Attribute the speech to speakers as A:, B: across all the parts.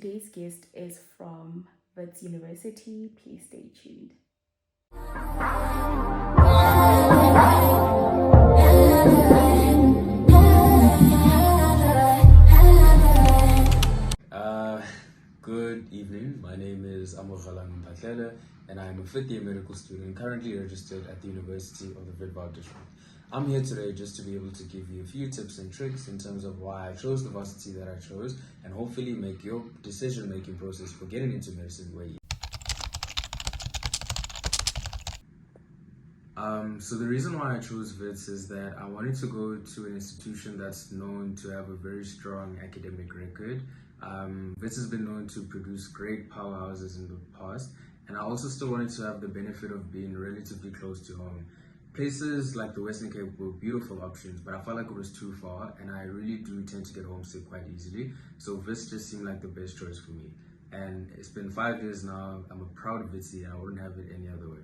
A: Today's guest is from WITS University. Please stay tuned.
B: Good evening. My name is Amogelang Mphahlele, and I am a fifth-year medical student currently registered at the University of the Witwatersrand district. I'm here today just to be able to give you a few tips and tricks in terms of why I chose the varsity that I chose, and hopefully make your decision-making process for getting into medicine way easier. So the reason why I chose WITS is that I wanted to go to an institution that's known to have a very strong academic record. WITS has been known to produce great powerhouses in the past, and I also still wanted to have the benefit of being relatively close to home. Places like the Western Cape were beautiful options, but I felt like it was too far, and I really do tend to get homesick quite easily, so WITS just seemed like the best choice for me. And it's been 5 years now. I'm a proud Witsie, and I wouldn't have it any other way.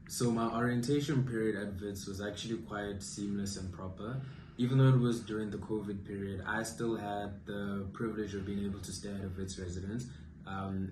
B: So my orientation period at WITS was actually quite seamless and proper. Even though it was during the COVID period, I still had the privilege of being able to stay at a WITS residence,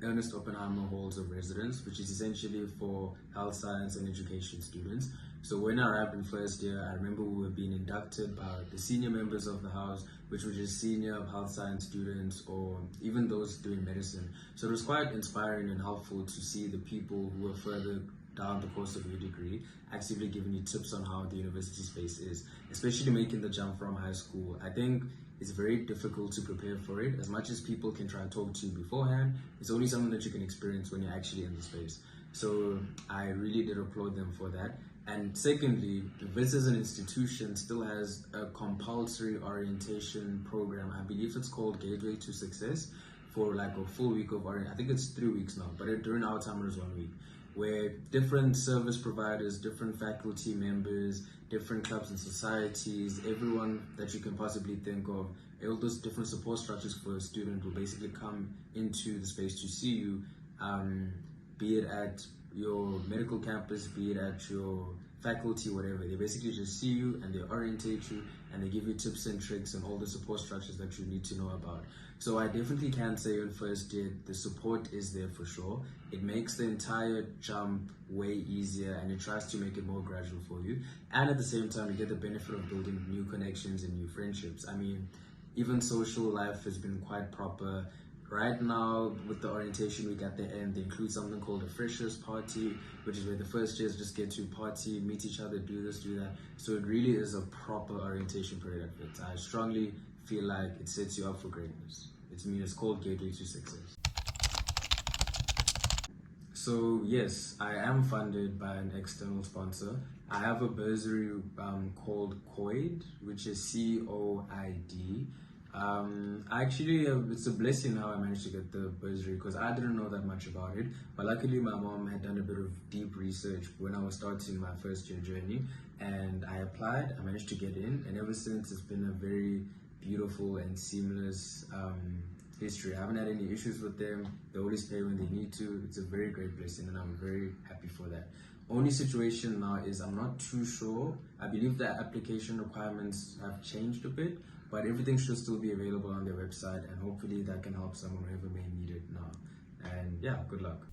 B: Ernest Oppenheimer Halls of Residence, which is essentially for health science and education students. So when I arrived in first year, I remember we were being inducted by the senior members of the house, which were just senior health science students or even those doing medicine. So it was quite inspiring and helpful to see the people who were further down the course of your degree actively giving you tips on how the university space is, especially making the jump from high school. I think it's very difficult to prepare for it. As much as people can try and talk to you beforehand, it's only something that you can experience when you're actually in the space. So I really did applaud them for that. And secondly, WITS as an institution still has a compulsory orientation program. I believe it's called Gateway to Success, for like a full week of orientation. I think it's 3 weeks now, but during our time it was 1 week, where different service providers, different faculty members, different clubs and societies, everyone that you can possibly think of, all those different support structures for a student will basically come into the space to see you, be it at your medical campus, be it at your faculty, whatever. They basically just see you and they orientate you and they give you tips and tricks and all the support structures that you need to know about. So I definitely can say in first year, the support is there for sure. It makes the entire jump way easier and it tries to make it more gradual for you. And at the same time, you get the benefit of building new connections and new friendships. I mean, even social life has been quite proper. Right now, with the orientation week at the end, they include something called a freshers party, which is where the first years just get to party, meet each other, do this, do that. So it really is a proper orientation period at WITS. I strongly feel like it sets you up for greatness. It's called Gateway to Success. So yes, I am funded by an external sponsor. I have a bursary called COID, which is COID. Actually, it's a blessing how I managed to get the bursary because I didn't know that much about it. But luckily, my mom had done a bit of deep research when I was starting my first year journey, and I applied. I managed to get in, and ever since, it's been a very beautiful and seamless history. I haven't had any issues with them. They always pay when they need to. It's a very great blessing, and I'm very happy for that. Only situation now is I'm not too sure. I believe the application requirements have changed a bit, but everything should still be available on their website, and hopefully that can help someone whoever may need it now. And yeah, good luck.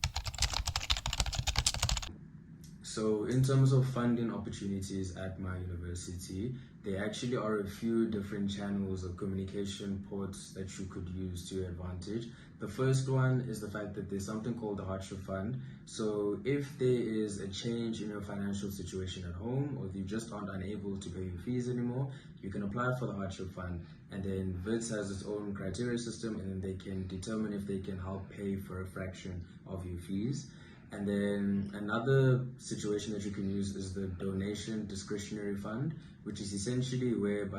B: So in terms of funding opportunities at my university, there actually are a few different channels of communication ports that you could use to your advantage. The first one is the fact that there's something called the Hardship Fund. So if there is a change in your financial situation at home, or if you just aren't unable to pay your fees anymore, you can apply for the Hardship Fund. And then WITS has its own criteria system, and then they can determine if they can help pay for a fraction of your fees. And then another situation that you can use is the donation discretionary fund, which is essentially where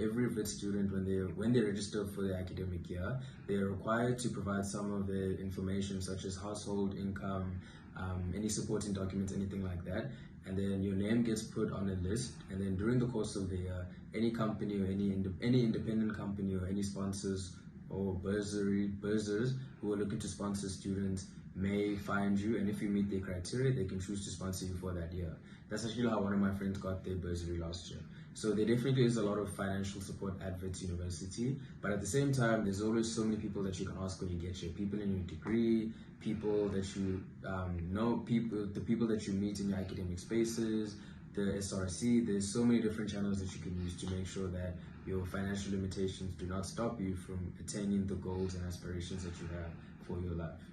B: every WITS student, when they register for the academic year, they are required to provide some of their information such as household income, any supporting documents, anything like that. And then your name gets put on a list, and then during the course of the year, any company or any independent company or any sponsors or bursars who are looking to sponsor students may find you, and if you meet their criteria, they can choose to sponsor you for that year. That's actually how one of my friends got their bursary last year. So there definitely is a lot of financial support at WITS University, but at the same time, there's always so many people that you can ask when you get here. People in your degree, people that you know, the people that you meet in your academic spaces, the SRC. There's so many different channels that you can use to make sure that your financial limitations do not stop you from attaining the goals and aspirations that you have for your life.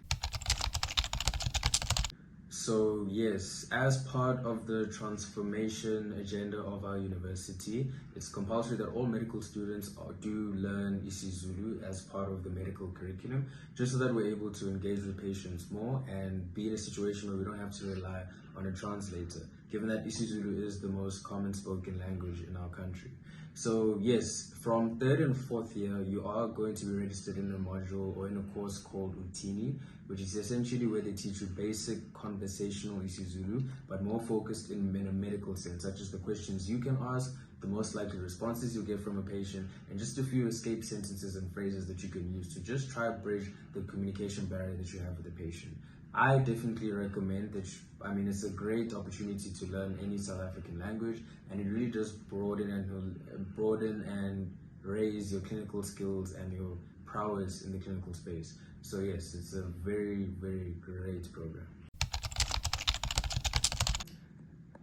B: So yes, as part of the transformation agenda of our university, it's compulsory that all medical students do learn isiZulu as part of the medical curriculum, just so that we're able to engage with patients more and be in a situation where we don't have to rely on a translator, given that isiZulu is the most common spoken language in our country. So yes, from third and fourth year, you are going to be registered in a module or in a course called Utini, which is essentially where they teach you basic conversational isiZulu, but more focused in a medical sense, such as the questions you can ask, the most likely responses you'll get from a patient, and just a few escape sentences and phrases that you can use to just try to bridge the communication barrier that you have with the patient. I definitely recommend that. It's a great opportunity to learn any South African language, and it really does broaden and raise your clinical skills and your prowess in the clinical space. So yes, it's a very, very great program.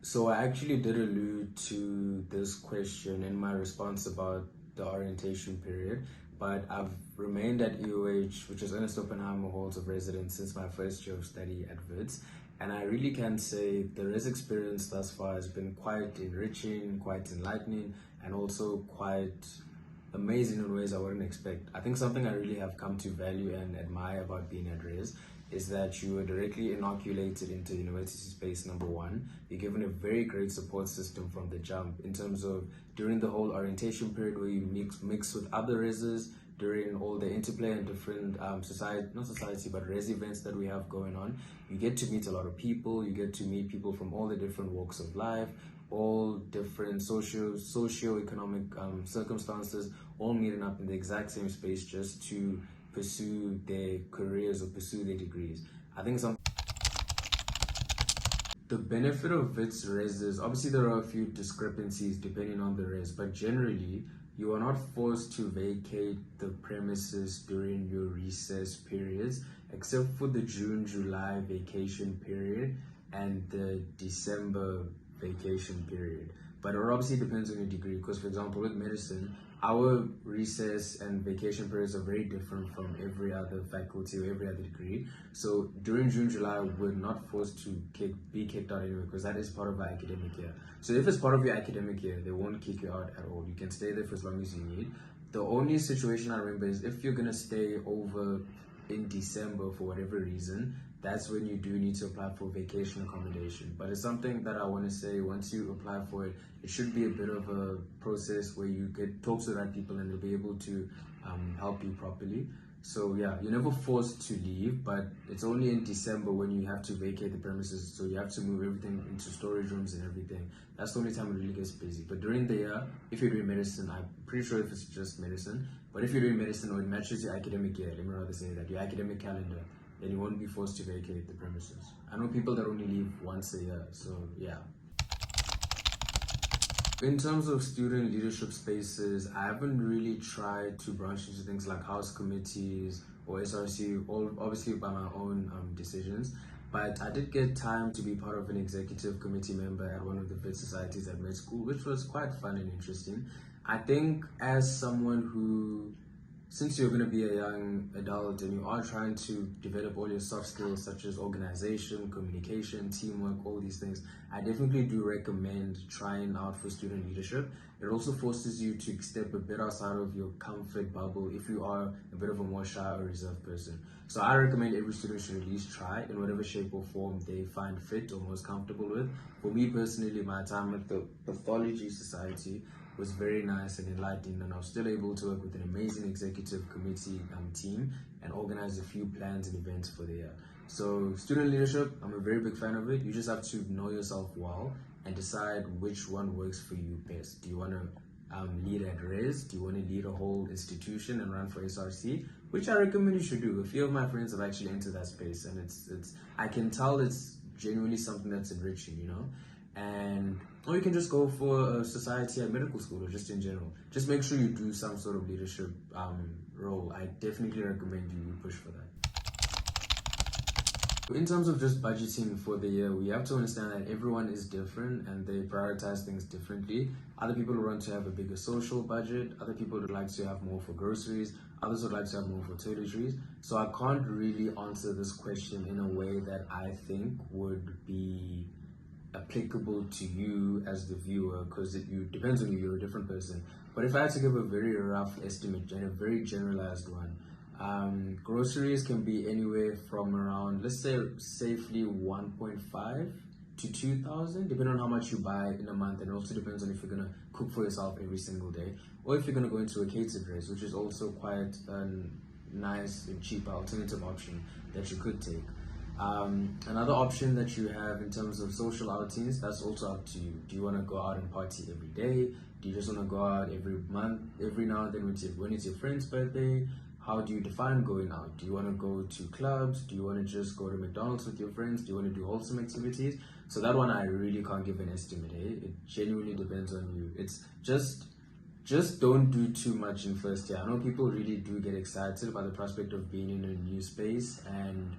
B: So I actually did allude to this question in my response about the orientation period, but I've remained at EOH, which is Ernest Oppenheimer Halls of Residence, since my first year of study at WITS. And I really can say the res experience thus far has been quite enriching, quite enlightening, and also quite amazing in ways I wouldn't expect. I think something I really have come to value and admire about being at res is that you are directly inoculated into university space, number one. You're given a very great support system from the jump in terms of during the whole orientation period where you mix with other reses, during all the interplay and different res events that we have going on. You get to meet a lot of people, you get to meet people from all the different walks of life, all different socio-economic circumstances, all meeting up in the exact same space just to pursue their careers or pursue their degrees. I think the benefit of WITS res is obviously there are a few discrepancies depending on the res, but generally you are not forced to vacate the premises during your recess periods, except for the June-July vacation period and the December vacation period. But it obviously depends on your degree, because for example with medicine, our recess and vacation periods are very different from every other faculty or every other degree. So during June, July, we're not forced to be kicked out anyway, because that is part of our academic year. So if it's part of your academic year, they won't kick you out at all. You can stay there for as long as you need. The only situation I remember is if you're gonna stay over in December for whatever reason, that's when you do need to apply for vacation accommodation. But it's something that I want to say, once you apply for it, it should be a bit of a process where you talk to the right people and they'll be able to help you properly. So yeah, you're never forced to leave, but it's only in December when you have to vacate the premises, so you have to move everything into storage rooms and everything. That's the only time it really gets busy. But during the year, if you're doing medicine, I'm pretty sure if it's just medicine, but if you're doing medicine or it matches your academic year, let me rather say that, your academic calendar, then you won't be forced to vacate the premises. I know people that only leave once a year, so yeah. In terms of student leadership spaces, I haven't really tried to branch into things like house committees or SRC, all obviously by my own decisions. But I did get time to be part of an executive committee member at one of the VIST societies at med school, which was quite fun and interesting. I think as someone who, since you're going to be a young adult and you are trying to develop all your soft skills such as organization, communication, teamwork, all these things, I definitely do recommend trying out for student leadership. It also forces you to step a bit outside of your comfort bubble if you are a bit of a more shy or reserved person. So I recommend every student should at least try in whatever shape or form they find fit or most comfortable with. For me personally, my time at the Pathology Society was very nice and enlightening, and I was still able to work with an amazing executive committee team and organize a few plans and events for the year. So student leadership, I'm a very big fan of it. You just have to know yourself well and decide which one works for you best. Do you want to lead at res? Do you want to lead a whole institution and run for SRC? Which I recommend you should do. A few of my friends have actually entered that space, and it's I can tell it's genuinely something that's enriching, you know. And Or you can just go for a society at medical school or just in general. Just make sure you do some sort of leadership role. I definitely recommend you push for that. In terms of just budgeting for the year, we have to understand that everyone is different and they prioritize things differently. Other people want to have a bigger social budget, other people would like to have more for groceries, others would like to have more for toiletries. So I can't really answer this question in a way that I think would be applicable to you as the viewer, because it depends on you, you're a different person. But if I had to give a very rough estimate and a very generalized one, groceries can be anywhere from around, let's say safely 1.5 to 2,000, depending on how much you buy in a month, and it also depends on if you're gonna cook for yourself every single day, or if you're gonna go into a catered race, which is also quite a nice and cheap alternative option that you could take. Another option that you have in terms of social outings, that's also up to you. Do you want to go out and party every day? Do you just want to go out every month, every now and then when it's your friend's birthday? How do you define going out? Do you want to go to clubs? Do you want to just go to McDonald's with your friends? Do you want to do wholesome activities? So that one I really can't give an estimate. It genuinely depends on you. It's just don't do too much in first year. I know people really do get excited about the prospect of being in a new space and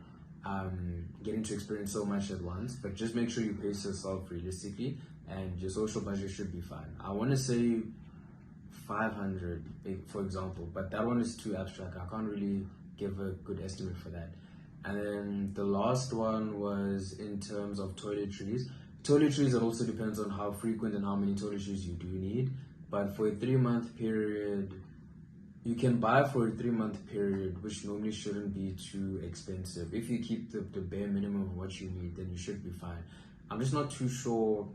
B: getting to experience so much at once, but just make sure you pace yourself realistically and your social budget should be fine. I want to say 500 for example, but that one is too abstract. I can't really give a good estimate for that. And then the last one was in terms of toiletries. It also depends on how frequent and how many toiletries you do need, but for a 3-month period, you can buy for a 3-month period, which normally shouldn't be too expensive. If you keep the bare minimum of what you need, then you should be fine. I'm just not too sure.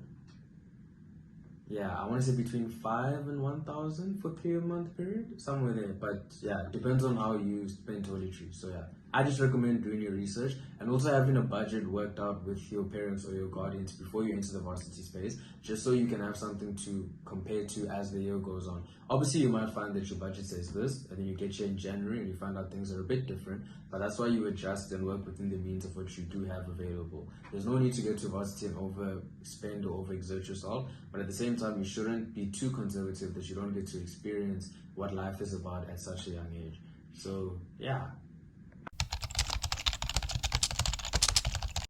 B: Yeah, I want to say between 5 and 1,000 for 3-month period, somewhere there. But yeah, it depends on how you spend toiletries. So yeah, I just recommend doing your research and also having a budget worked out with your parents or your guardians before you enter the varsity space, just so you can have something to compare to as the year goes on. Obviously, you might find that your budget says this, and then you get here in January and you find out things are a bit different, but that's why you adjust and work within the means of what you do have available. There's no need to go to varsity and overspend or overexert yourself, but at the same time, you shouldn't be too conservative that you don't get to experience what life is about at such a young age. So yeah.